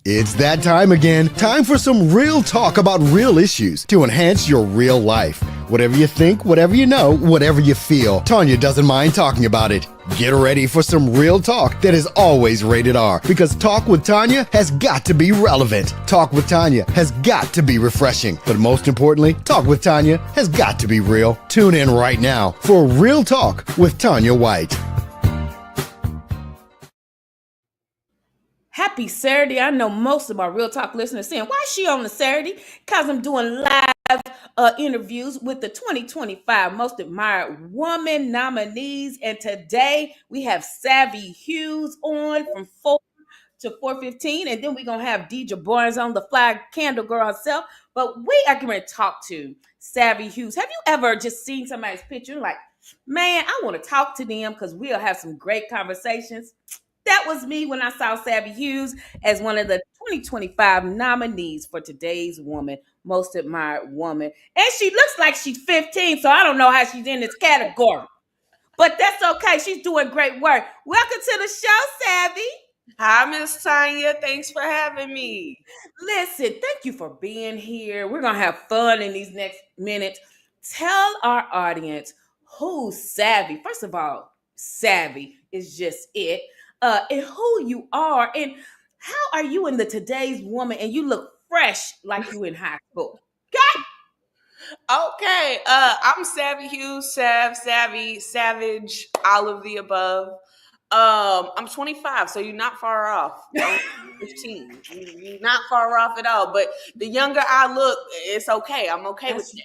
It's that time again. Time for some real talk about real issues to enhance your real life. Whatever you think, whatever you know, whatever you feel, Tanya doesn't mind talking about it. Get ready for some real talk that is always rated R, because Talk with Tanya has got to be relevant. Talk with Tanya has got to be refreshing. But most importantly, Talk with Tanya has got to be real. Tune in right now for Real Talk with Tanya White. Happy Saturday. I know most of my Real Talk listeners saying, why is she on the Saturday? Because I'm doing live interviews with the 2025 Most Admired Woman nominees. And today we have Savvy Hughes on from 4 to 4:15. And then we're going to have Deidre Barnes on, the fly candle girl herself. But we are going to talk to Savvy Hughes. Have you ever just seen somebody's picture like, man, I want to talk to them because we'll have some great conversations? That was me when I saw Savvy Hughes as one of the 2025 nominees for today's woman, Most Admired Woman. And she looks like she's 15, so I don't know how she's in this category. But that's okay. She's doing great work. Welcome to the show, Savvy. Hi, Miss Tanya. Thanks for having me. Listen, thank you for being here. We're going to have fun in these next minutes. Tell our audience who's Savvy. First of all, Savvy is just it. And who you are, and how are you in the today's woman, and you look fresh like you in high school. Okay. I'm Savvy Hughes, Savvy, Savage, all of the above. I'm 25, so you're not far off. I'm 15. You're not far off at all. But the younger I look, it's okay. I'm okay with it.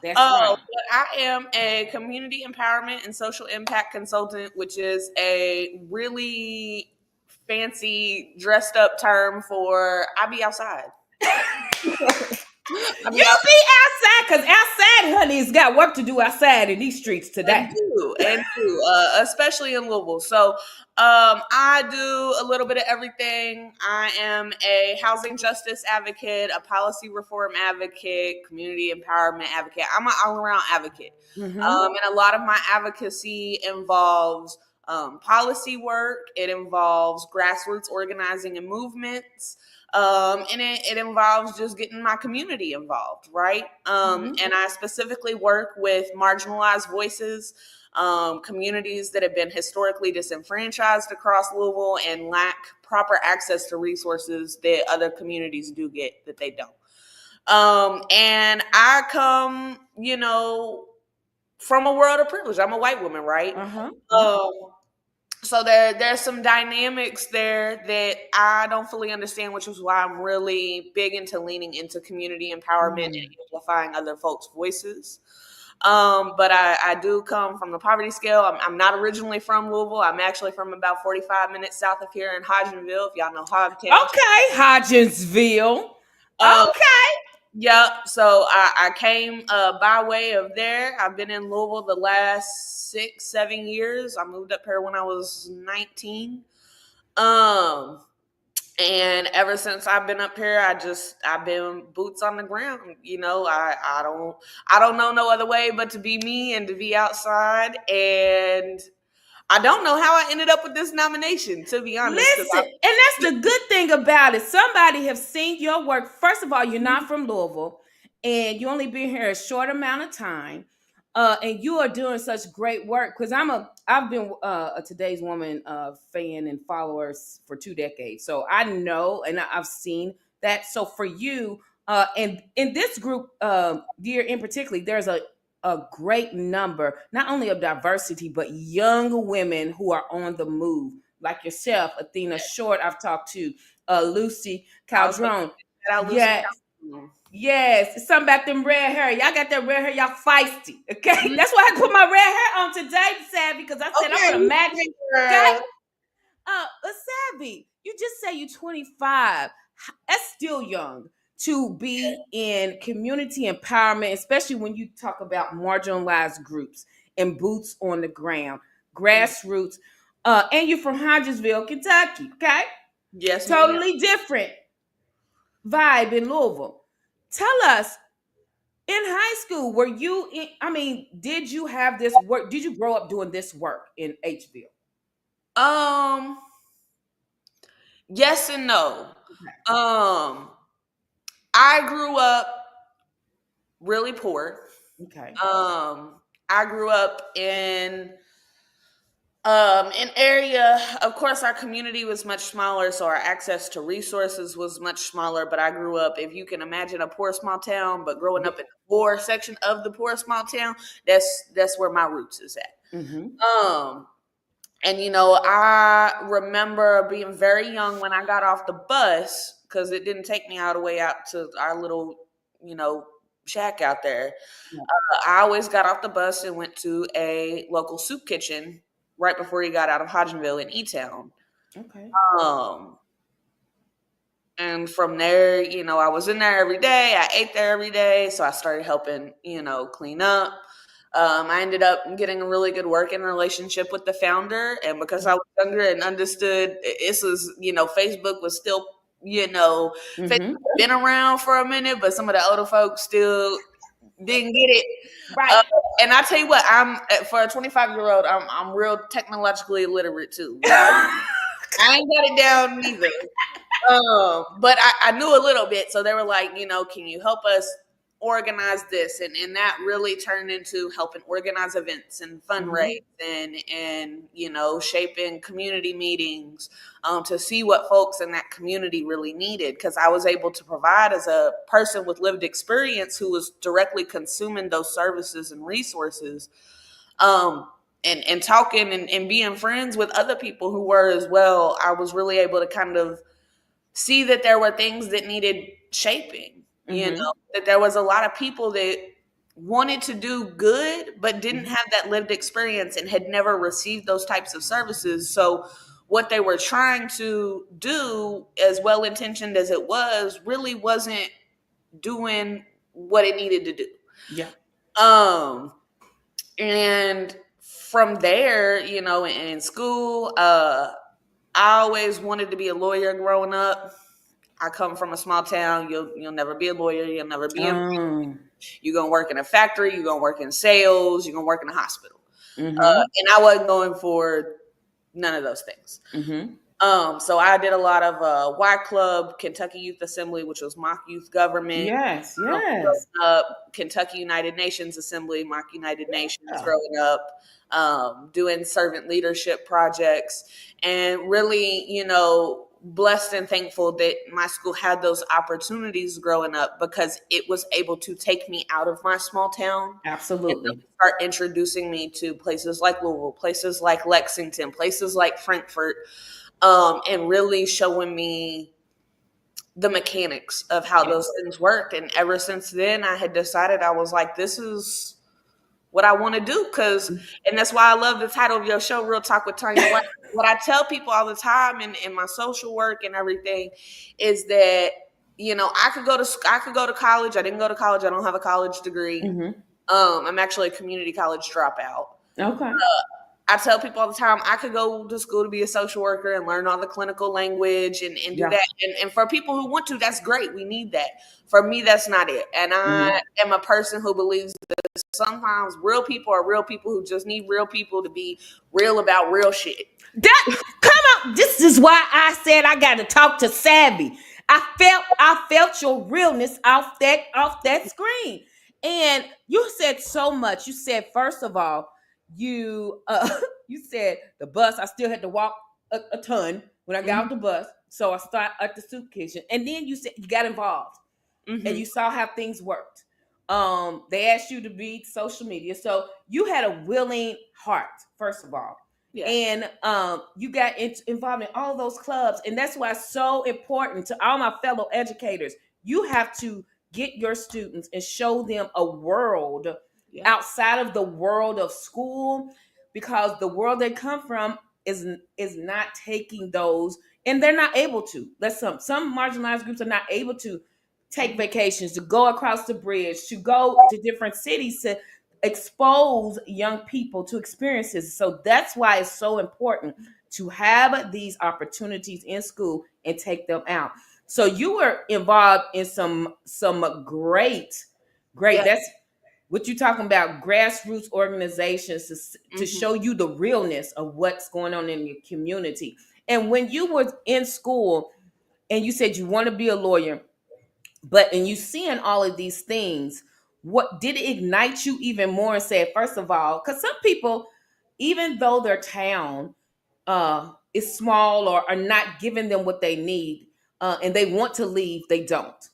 That's right. But I am a community empowerment and social impact consultant, which is a really fancy dressed up term for I be outside. You be outside, because outside, honey's got work to do outside in these streets today. And do, especially in Louisville. So I do a little bit of everything. I am a housing justice advocate, a policy reform advocate, community empowerment advocate. I'm an all-around advocate. Mm-hmm. And a lot of my advocacy involves policy work. It involves grassroots organizing and movements. And it involves just getting my community involved, right? And I specifically work with marginalized voices, communities that have been historically disenfranchised across Louisville and lack proper access to resources that other communities do get that they don't. And I come, from a world of privilege. I'm a white woman, right? So there's some dynamics there that I don't fully understand, which is why I'm really big into leaning into community empowerment and amplifying other folks' voices. But I do come from the poverty scale. I'm not originally from Louisville. I'm actually from about 45 minutes south of here in Hodgenville, if y'all know Hodgentown. Okay, Hodgensville. Okay. Yep. So I came by way of there. I've been in Louisville the last 6-7 years. I moved up here when I was 19. And ever since I've been up here, I've been boots on the ground. I don't know no other way but to be me and to be outside. And I don't know how I ended up with this nomination, to be honest. Listen, and that's the good thing about it. Somebody have seen your work. First of all, you're not from Louisville, and you only been here a short amount of time, and you are doing such great work. Because I've been a Today's Woman fan and follower for 2 decades, so I know and I've seen that. So for you, and in this group, year in particular, there's a great number, not only of diversity, but young women who are on the move, like yourself, Athena Short. I've talked to Lucy Caldron. Yes, something about them red hair. Y'all got that red hair, y'all feisty. Okay, that's why I put my red hair on today, Savvy, because I said I want to match. Okay, Savvy, you just say you're 25. That's still young to be in community empowerment, especially when you talk about marginalized groups and boots on the ground, grassroots. And you're from Hodgesville, Kentucky, okay? Yes. Totally different vibe in Louisville. Tell us, in high school, did you have this work? Did you grow up doing this work in Hville? Yes and no. Um, I grew up really poor. Okay. I grew up in an area. Of course, our community was much smaller, so our access to resources was much smaller. But I grew up, if you can imagine, a poor small town. But growing up in the poor section of the poor small town, that's where my roots is at. Mm-hmm. Um, and I remember being very young when I got off the bus because it didn't take me all the way out to our little, shack out there. Yeah. I always got off the bus and went to a local soup kitchen right before you got out of Hodgenville in E-Town. Okay. Um, and from there, I was in there every day. I ate there every day. So I started helping, clean up. I ended up getting a really good working relationship with the founder. And because I was younger and understood this was, Facebook was still, Facebook Mm-hmm. had been around for a minute, but some of the older folks still didn't get it. Right. And I tell you what, I'm for a 25-year-old, I'm real technologically illiterate too. I ain't got it down neither. But I knew a little bit, so they were like, can you help us organize this? And that really turned into helping organize events and fundraise and shaping community meetings to see what folks in that community really needed. Because I was able to provide as a person with lived experience who was directly consuming those services and resources. And talking and being friends with other people who were as well, I was really able to kind of see that there were things that needed shaping, that there was a lot of people that wanted to do good, but didn't have that lived experience and had never received those types of services. So what they were trying to do, as well-intentioned as it was, really wasn't doing what it needed to do. Yeah. And from there, in school, I always wanted to be a lawyer growing up. I come from a small town. You'll never be a lawyer. You'll never be you're gonna work in a factory. You're gonna work in sales. You're gonna work in a hospital. And I wasn't going for none of those things. So I did a lot of Y Club, Kentucky Youth Assembly, which was mock youth government. Yes. Kentucky United Nations Assembly, mock United Nations growing up, doing servant leadership projects, and really, blessed and thankful that my school had those opportunities growing up because it was able to take me out of my small town. Absolutely. And start introducing me to places like Louisville, places like Lexington, places like Frankfurt, and really showing me the mechanics of how those things worked. And ever since then, I had decided, I was like, this is what I want to do. And that's why I love the title of your show, Real Talk with Tanya White. What I tell people all the time in my social work and everything is that, I could go to college. I didn't go to college. I don't have a college degree. I'm actually a community college dropout. Okay. I tell people all the time, I could go to school to be a social worker and learn all the clinical language and do that. And for people who want to, that's great. We need that. For me, that's not it. And I am a person who believes that sometimes real people are real people who just need real people to be real about real shit. Come on. This is why I said I got to talk to Savvy. I felt your realness off that screen. And you said so much. You said, first of all, you said the bus. I still had to walk a ton when I got off the bus. So I started at the soup kitchen. And then you said you got involved and you saw how things worked. They asked you to be social media. So you had a willing heart, first of all. Yeah. And you got involved in all those clubs. And that's why it's so important to all my fellow educators. You have to get your students and show them a world outside of the world of school, because the world they come from is not taking those, and they're not able to. Some marginalized groups are not able to take vacations, to go across the bridge, to go to different cities to expose young people to experiences. So that's why it's so important to have these opportunities in school and take them out. So you were involved in some great, that's what you're talking about, grassroots organizations to show you the realness of what's going on in your community. And when you were in school, and you said you want to be a lawyer, but and you seeing all of these things, what did it ignite you even more and say, first of all, because some people, even though their town is small or are not giving them what they need, and they want to leave, they don't.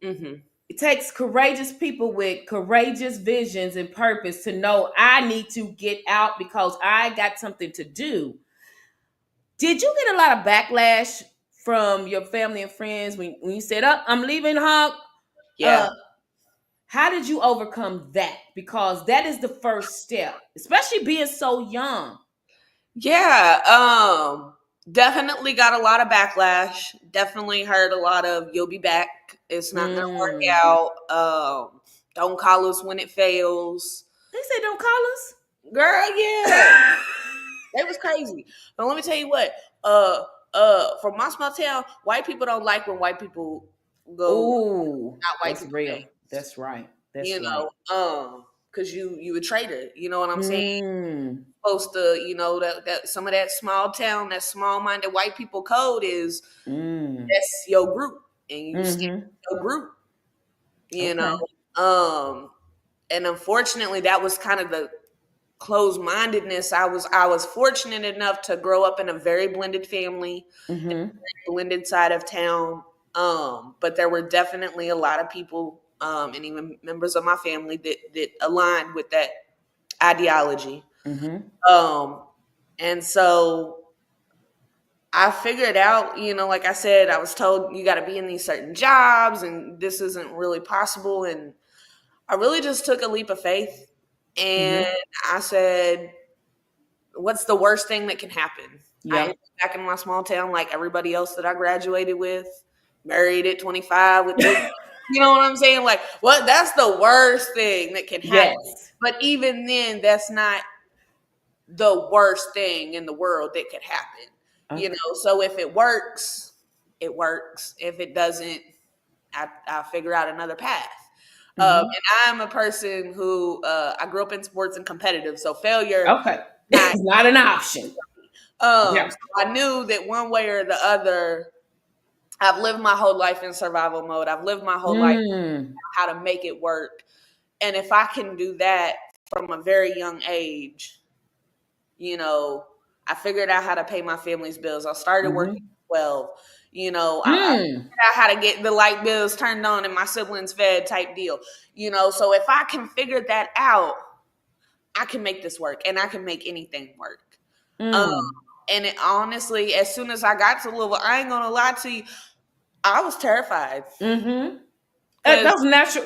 Mm-hmm. It takes courageous people with courageous visions and purpose to know I need to get out because I got something to do. Did you get a lot of backlash from your family and friends when you said, "Up, I'm leaving, Hawk"? Yeah. Uh, how did you overcome that? Because that is the first step, especially being so young. Yeah. Definitely got a lot of backlash. Definitely heard a lot of "you'll be back. It's not gonna work Mm. out. Don't call us when it fails." They said, "Don't call us." Girl, yeah. That was crazy. But let me tell you what, from my small town, white people don't like when white people go Oh, not white that's people real. things. That's right. That's You right. know, because you a traitor. You know what I'm saying? Mm. Supposed to, that some of that small town, that small minded white people code is Mm. that's your group, and you stick Mm-hmm. with your group. You know, Okay. and unfortunately, that was kind of the closed-mindedness. I was fortunate enough to grow up in a very blended family, Mm-hmm. blended side of town. But there were definitely a lot of people, and even members of my family that aligned with that ideology. Mm-hmm. Um, and so I figured out, like I said, I was told you got to be in these certain jobs, and this isn't really possible. And I really just took a leap of faith, and Mm-hmm. I said, what's the worst thing that can happen? I ended Yep. up back in my small town like everybody else that I graduated with, married at 25 with three. You know what I'm saying? Like, what? That's the worst thing that can happen. Yes. But even then, that's not the worst thing in the world that could happen. Okay. So if it works, it works. If it doesn't, I'll figure out another path. Mm-hmm. And I'm a person who I grew up in sports and competitive, so failure Okay. not. It's not an option. Yeah. So I knew that one way or the other, I've lived my whole life in survival mode. I've lived my whole life Mm. how to make it work. And if I can do that from a very young age, you know, I figured out how to pay my family's bills. I started working Mm-hmm. at 12. I Mm. figured out how to get the light bills turned on and my siblings fed type deal. So if I can figure that out, I can make this work and I can make anything work. Um, Mm. and it honestly, as soon as I got to Louisville, I ain't gonna lie to you, I was terrified Mm-hmm. because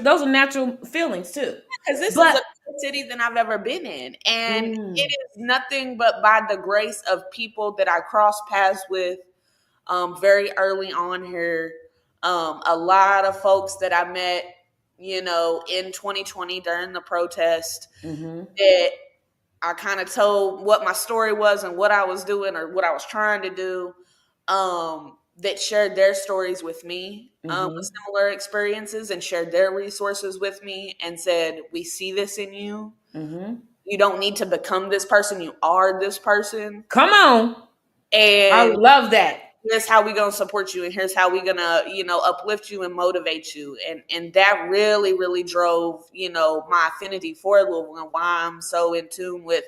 Those are natural feelings too. this is a But bigger city than I've ever been in, and it mm, is nothing but by the grace of people that I crossed paths with very early on here. A lot of folks that I met, in 2020 during the protest mm-hmm. that I kind of told what my story was and what I was doing or what I was trying to do, that shared their stories with me, with Mm-hmm. similar experiences, and shared their resources with me and said, we see this in you. Mm-hmm. You don't need to become this person. You are this person. Come on. I And love that. here's how we gonna support you, and here's how we gonna uplift you and motivate you, and that really really drove my affinity for Louisville and why I'm so in tune with.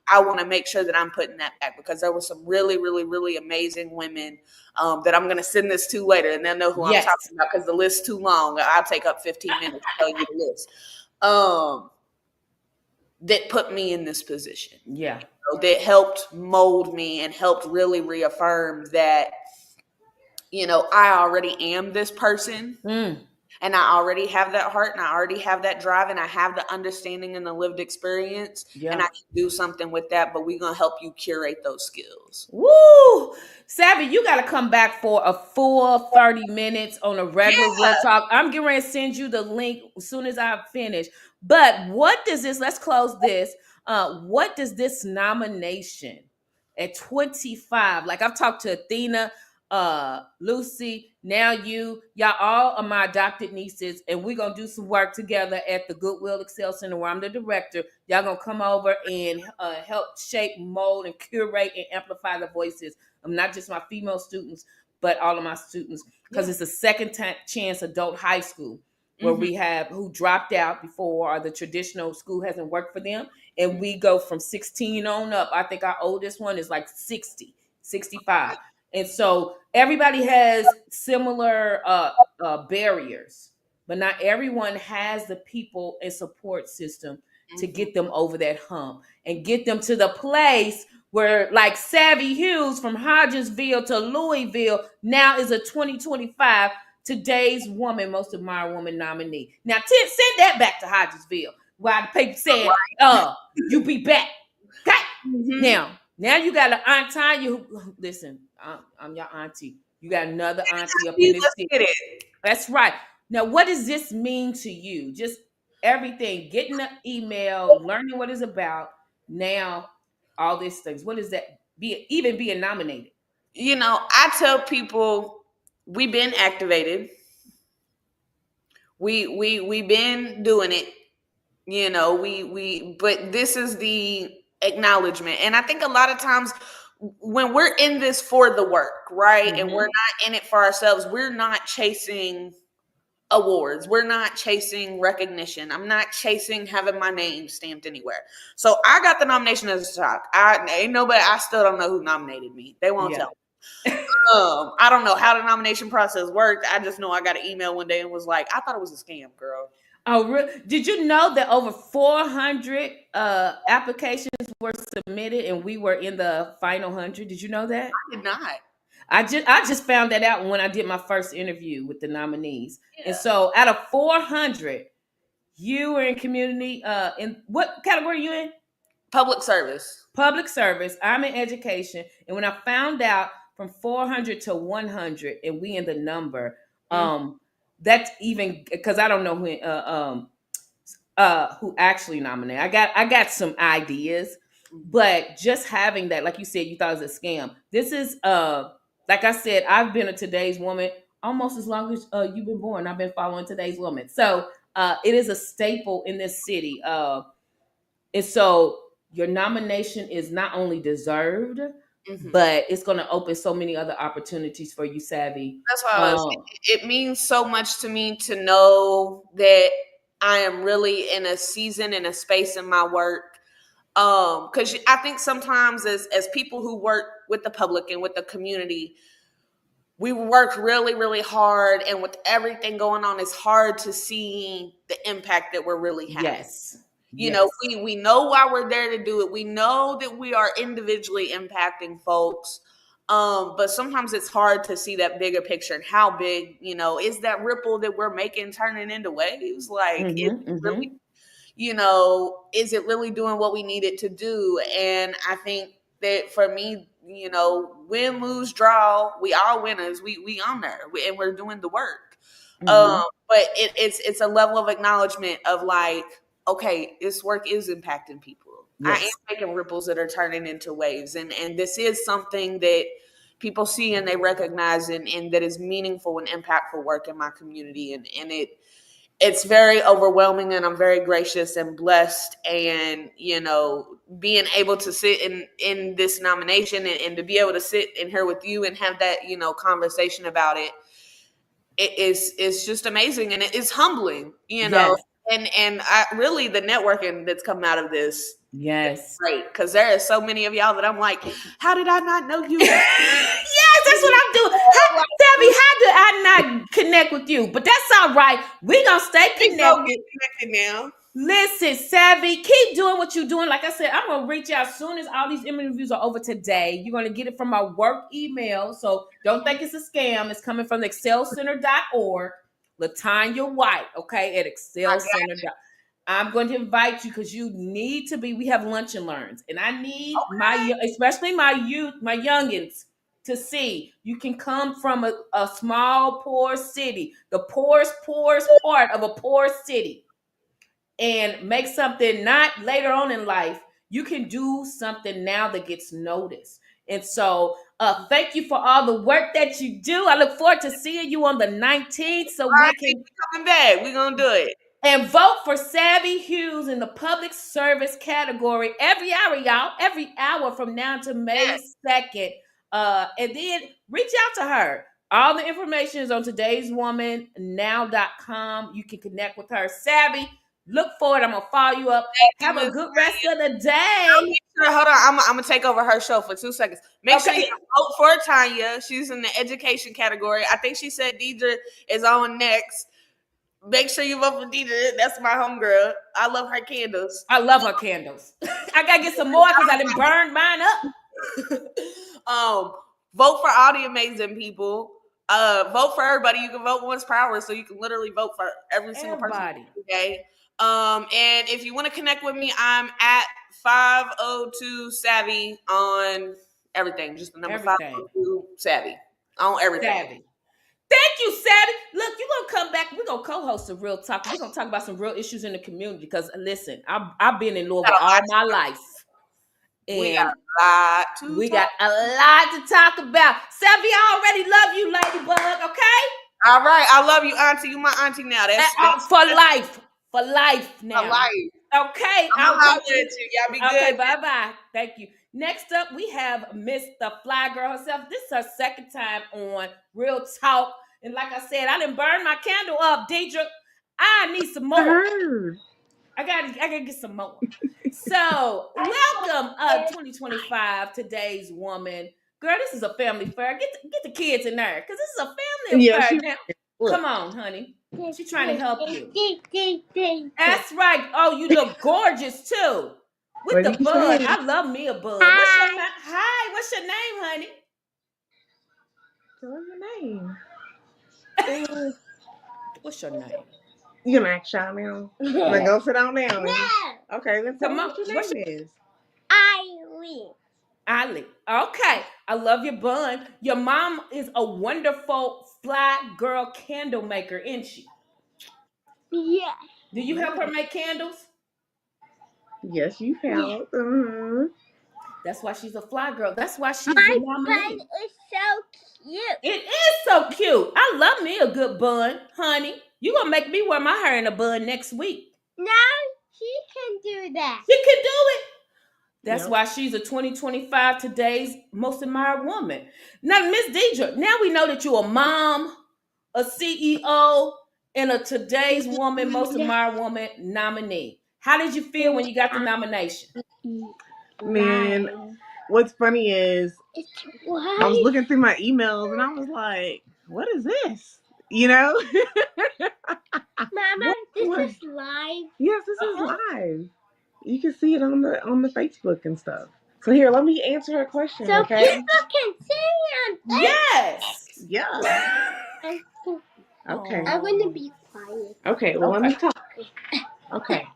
I want to make sure that I'm putting that back because there were some really really really amazing women that I'm gonna send this to later, and they'll know who I'm Yes. talking about because the list's too long. I'll take up 15 minutes to tell you the list. That put me in this position, Yeah. that helped mold me and helped really reaffirm that I already am this person, Mm. and I already have that heart and I already have that drive and I have the understanding and the lived experience and I Yeah. can do something with that, but we're going to help you curate those skills. Woo! Savvy, you got to come back for a full 30 minutes on a regular Real Yeah. Talk. I'm getting ready to send you the link as soon as I finish. But what does this, let's close this. What does this nomination at 25, like I've talked to Athena, Lucy, now y'all all are my adopted nieces, and we're going to do some work together at the Goodwill Excel Center where I'm the director. Y'all gonna come over and help shape, mold, and curate and amplify the voices of not just my female students, but all of my students, because Yeah. it's a second chance adult high school where Mhm. we have who dropped out before or the traditional school hasn't worked for them. And we go from 16 on up. I think our oldest one is like 60, 65. And so everybody has similar barriers, but not everyone has the people and support system to Mhm. get them over that hump and get them to the place where, like Savvy Hughes from Hodgesville to Louisville, now is a 2025 today's woman, most admired woman nominee. Now, send that back to Hodgesville while the paper said, you be back. Okay? Mhm. Now you got an aunt Tanya who, listen, I'm your auntie. You got another auntie up in this Let's city. get it. That's right. Now, what does this mean to you? Just everything, getting the email, learning what it's about. Now, all these things. What does that be? Even being nominated. I tell people we've been activated. We been doing it. But this is the acknowledgement, and I think a lot of times when we're in this for the work, right, and we're Mm-hmm. not in it for ourselves, we're not chasing awards, we're not chasing recognition, I'm not chasing having my name stamped anywhere. So I got the nomination as a shock. I still don't know who nominated me. They won't Yeah. tell. I don't know how the nomination process worked. I just know I got an email one day and was like, I thought it was a scam, girl. Oh, really? Did you know that over 400 applications were submitted, and we were in the final 100? Did you know that? I did not. I just found that out when I did my first interview with the nominees. And Yeah. so, out of 400, you were in community. In what category are you in? Public service. Public service. I'm in education. And when I found out from 400 to 100, and we in the number, Mm. that's even because I don't know who actually nominated. I got some ideas, but just having that, like you said, you thought it was a scam. This is like I said, I've been a today's woman almost as long as you've been born. I've been following today's woman. So it is a staple in this city. And so your nomination is not only deserved, Mhm. but it's going to open so many other opportunities for you, Savvy. That's why it means so much to me to know that I am really in a season and a space in my work. Because I think sometimes as people who work with the public and with the community, we work really, really hard, and with everything going on, it's hard to see the impact that we're really having. Yes. Yes. We know why we're there to do it. We know that we are individually impacting folks. But sometimes it's hard to see that bigger picture and how big, is that ripple that we're making turning into waves? Like, is Mm-hmm, it really, mm-hmm. is it really doing what we need it to do? And I think that for me, win, lose, draw, we are winners. We on there, and we're doing the work. Mm-hmm. But it's a level of acknowledgement of like, okay, this work is impacting people. I am Yes. making ripples that are turning into waves, and this is something that people see and they recognize, and that is meaningful and impactful work in my community, and it's very overwhelming, and I'm very gracious and blessed, and being able to sit in this nomination, and to be able to sit in here with you and have that conversation about it. It's just amazing, and it is humbling, Yes. and I really, the networking that's come out of this is Yes. great, because there are so many of y'all that I'm like, how did I not know you? Yes, that's what I'm doing. Debbie, how did I not connect with you? But that's all right. We're going to stay We gonna get connected. connected now. Listen, Savvy, keep doing what you're doing. Like I said, I'm going to reach out as soon as all these interviews are over today. You're going to get it from my work email. So don't think it's a scam. It's coming from excelcenter.org. Latanya White, okay, at excelcenter.org. I'm going to invite you because you need to be. We have lunch and learns, and I need especially my youth, my youngins, to see you can come from a small, poor city, the poorest part of a poor city, and make something not later on in life. You can do something now that gets noticed. And so, thank you for all the work that you do. I look forward to seeing you on the 19th so All right, we can coming back. We're gonna do it. and vote for Savvy Hughes in the public service category every hour, y'all. Every hour from now to May 2nd. And then reach out to her. All the information is on today'swomannow.com. You can connect with her. Savvy, look forward. I'm gonna follow you up. Have a good rest of the day. Hold on, I'm gonna take over her show for 2 seconds. Make sure you vote for Tanya. She's in the education category. I think she said Deidre is on next. Make sure you vote for Deidre. That's my homegirl. I love her candles. I love her candles. I gotta get some more because I didn't burn mine up. Vote for all the amazing people. Vote for everybody. You can vote once per hour, so you can literally vote for every single person. Okay. And if you want to connect with me, I'm at 502 Savvy on everything. Just the number 502 Savvy on everything. Savvy. Thank you, Savvy. Look, you're gonna come back. We're gonna co-host a real talk. We're gonna talk about some real issues in the community. Because listen, I've been in Louisville all my life. And we got a lot to talk about. Savvy, I already love you, Ladybug, okay? All right. I love you, Auntie. You my auntie now. That's for life. For life now. For life. Okay. I'll talk to you. Y'all be good. Okay, bye-bye. Thank you. Next up, we have Miss the Fly Girl herself. This is her second time on Real Talk. And like I said, I didn't burn my candle up, Deidre. I need some more. I gotta get some more. So, welcome 2025, Today's Woman. Girl, this is a family fair. Get the kids in there, because this is a family affair now. Come on, honey. She's trying to help you. That's right. Oh, you look gorgeous, too. With the bud. I love me a bud. Hi, what's your name, honey? What's your name? What's your name? You gonna ask y'all now? Like, go sit down now. No. Okay, let's tell me what your name is. Eileen. Okay. I love your bun. Your mom is a wonderful fly girl candle maker, isn't she? Yeah. Do you help her make candles? Yes, you help. Yeah. Mm-hmm. That's why she's a fly girl. That's why she's the nominee. My bun is so cute. It is so cute. I love me a good bun, honey. You gonna make me wear my hair in a bun next week. No, she can do that. She can do it. That's why she's a 2025 Today's Most Admired Woman. Now, Miss Deidre, now we know that you're a mom, a CEO, and a Today's Woman, Most Admired Woman nominee. How did you feel when you got the nomination? Man, what's funny is I was looking through my emails and I was like, what is this? You know? Mama, this is live. Yes, this is live. You can see it on the Facebook and stuff. So here, let me answer her question, so okay? People can see on Facebook. Yes. Yeah. Okay. I'm going to be quiet. Okay, well, let me talk. Okay.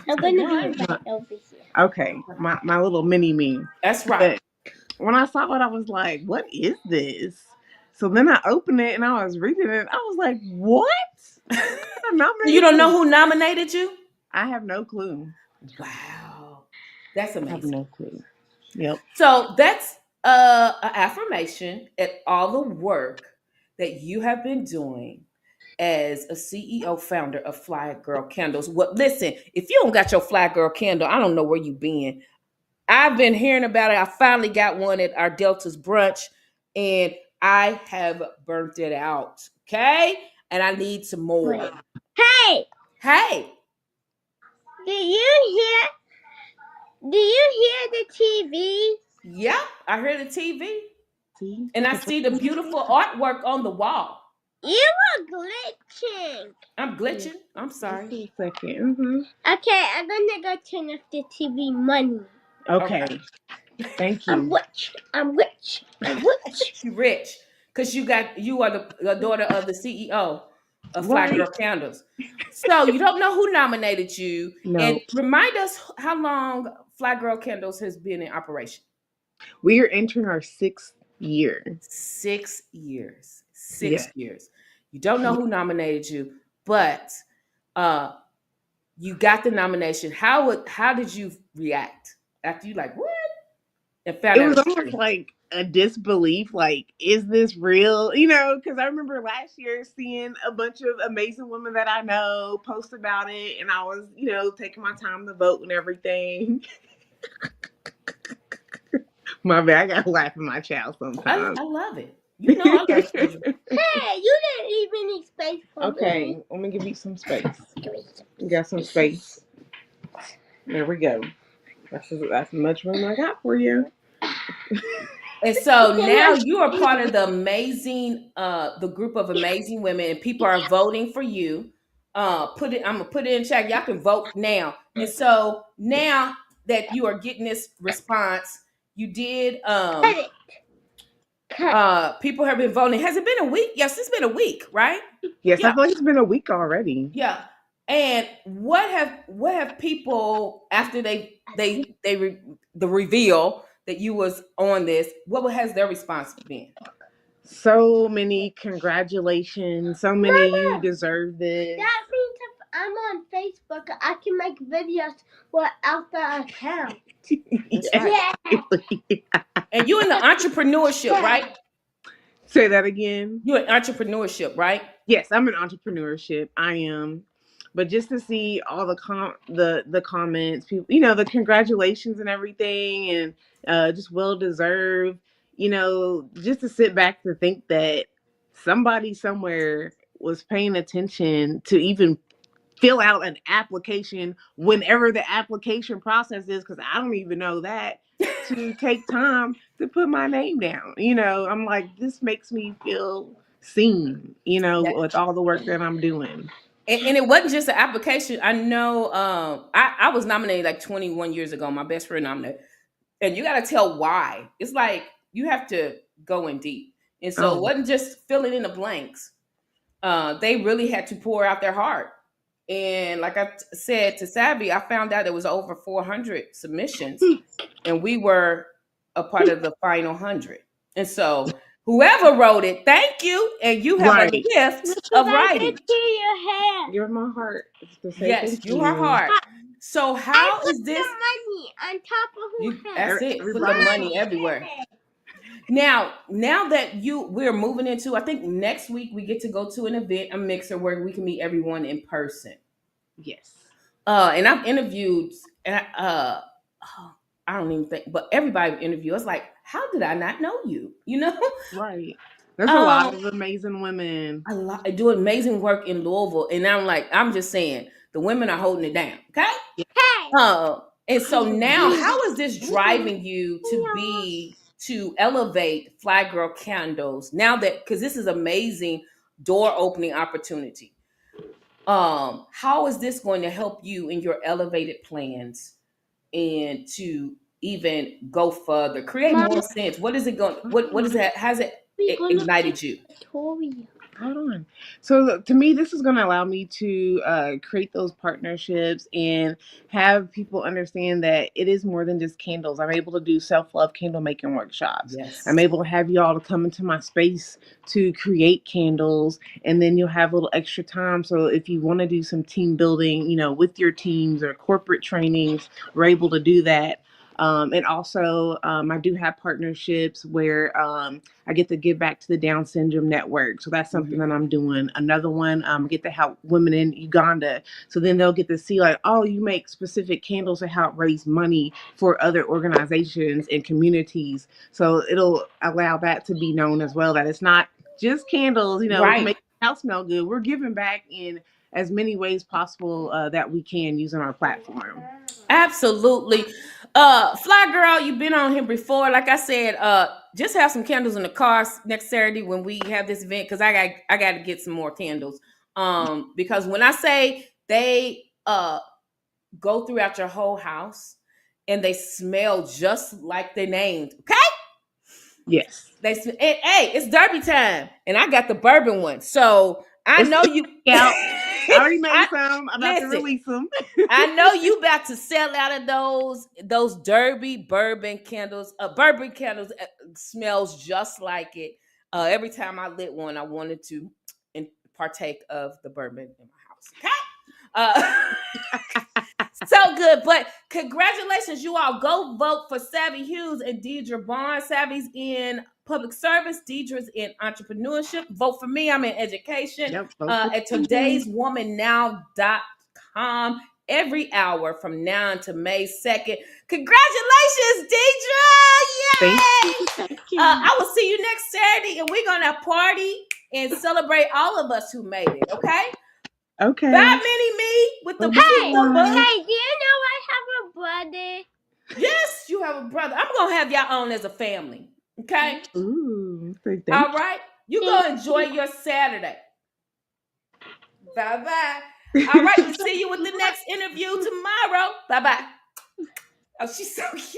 I'm going to be right over here. Okay, my little mini me. That's right. But when I saw it, I was like, what is this? So then I opened it and I was reading it. I was like, what? You don't know who nominated you? I have no clue. Wow. That's amazing. I have no clue. Yep. So that's an affirmation at all the work that you have been doing as a CEO founder of Fly Girl Candles. Well, listen, if you don't got your Fly Girl candle, I don't know where you've been. I've been hearing about it. I finally got one at our Delta's brunch, and I have burnt it out. Okay? And I need some more. Hey! Do you hear the TV? Yeah, I hear the TV. And I see the beautiful artwork on the wall. You are glitching. I'm glitching? I'm sorry. Just a second. Mm-hmm. Okay, I'm going to go turn off the TV money. Okay. Thank you. I'm rich. You're rich. Because you are the daughter of the CEO of Fly Girl Candles. So you don't know who nominated you. No. And remind us how long Fly Girl Candles has been in operation. We are entering our 6th year. 6 years. 6 years. You don't know who nominated you, but you got the nomination. How did you react after you like, what? It was almost like a disbelief, like, is this real? You know, because I remember last year seeing a bunch of amazing women that I know post about it, and I was, taking my time to vote and everything. My bad. I gotta laugh at my child sometimes. I love it. You know I love children. Hey, you didn't even need space for me. Okay, let me give you some space. You got some space. There we go. That's as much room I got for you. And so now you are part of the the group of amazing women, and people are voting for you. I'm gonna put it in chat. Y'all can vote now. And so now that you are getting this response, you did people have been voting. Has it been a week? Yes, it's been a week, right? Yes, I Yeah. feel like it's been a week already. Yeah. And what have people after the reveal that you was on this, what has their response been? So many congratulations. So many Mama, you deserve this. that means if I'm on Facebook, I can make videos without the account. That's right. Yeah. And you in the entrepreneurship, right? Say that again. You in entrepreneurship, right? Yes, I'm in entrepreneurship. I am. But just to see all the comments, people, the congratulations and everything, and just well deserved. Just to sit back to think that somebody somewhere was paying attention to even fill out an application whenever the application process is, because I don't even know that, to take time to put my name down. I'm like, this makes me feel seen, That, with all the work that I'm doing. and it wasn't just an application. I know I was nominated like 21 years ago, my best friend nominated. And you gotta tell why. It's like you have to go in deep. And so it Oh, wasn't just filling in the blanks. They really had to pour out their heart. And like I said to Savvy, I found out there was over 400 submissions, and we were a part of the final 100. And so whoever wrote it, thank you, and you have a right. gift Look of what I did writing. to your hair. You're my heart. It's to say Yes, thank you are you. hard. So I how put is this? the money on top of You her hair. that's it. Put the Everybody. money everywhere. Now that we're moving into, I think next week we get to go to an event, a mixer where we can meet everyone in person. Yes. And I've interviewed, and I don't even think, but everybody I've interviewed, it's like, how did I not know you? Right. There's a lot um, of amazing women. I do amazing work in Louisville, and I'm just saying, the women are holding it down. Okay. Hey. And so now, how is this driving you to elevate Fly Girl Candles now that, because this is amazing door opening opportunity? How is this going to help you in your elevated plans and to even go further, create more sense? What is it going? What is that? Has it ignited you? Hold on. So to me, this is going to allow me to create those partnerships and have people understand that it is more than just candles. I'm able to do self-love candle making workshops. I'm Yes. able to have you all to come into my space to create candles, and then you'll have a little extra time. So if you want to do some team building, with your teams or corporate trainings, we're able to do that. And also, I do have partnerships where I get to give back to the Down Syndrome Network. So that's something that I'm doing. Another one, get to help women in Uganda. So then they'll get to see, like, oh, you make specific candles to help raise money for other organizations and communities. So it'll allow that to be known as well, that it's not just candles, Right. make the house smell good. We're giving back in as many ways possible that we can using our platform. Absolutely. Fly Girl, you've been on here before. Like I said, just have some candles in the car next Saturday when we have this event, because I got to get some more candles. Because when I say they go throughout your whole house and they smell just like they're named, okay? Yes. Hey, it's Derby time, and I got the bourbon one, so I know you. Yeah, I already made some. I'm about to Listen, release them. I know you about to sell out of those Derby bourbon candles. Bourbon candles smells just like it. Every time I lit one, I wanted to partake of the bourbon in my house. Okay? So good. But congratulations, you all. Go vote for Savvy Hughes and Deidre Barnes. Savvy's in public service. Deidre's in entrepreneurship. Vote for me. I'm in education. Yep, At today'swomannow.com every hour from now until May 2nd. Congratulations! Congratulations, Deidre! Thank Yay! you. Thank you. I will see you next Saturday, and we're gonna party and celebrate all of us who made it. Okay? Okay. Bye, Mini Me, with the Bye. with the book. Hey, do you know I have a brother? Yes, you have a brother. I'm gonna have y'all on as a family. Okay? Ooh. So thank All right. You go enjoy your Saturday. Bye bye. All right, we'll see you with the next interview tomorrow. Bye bye. Oh, she's so cute.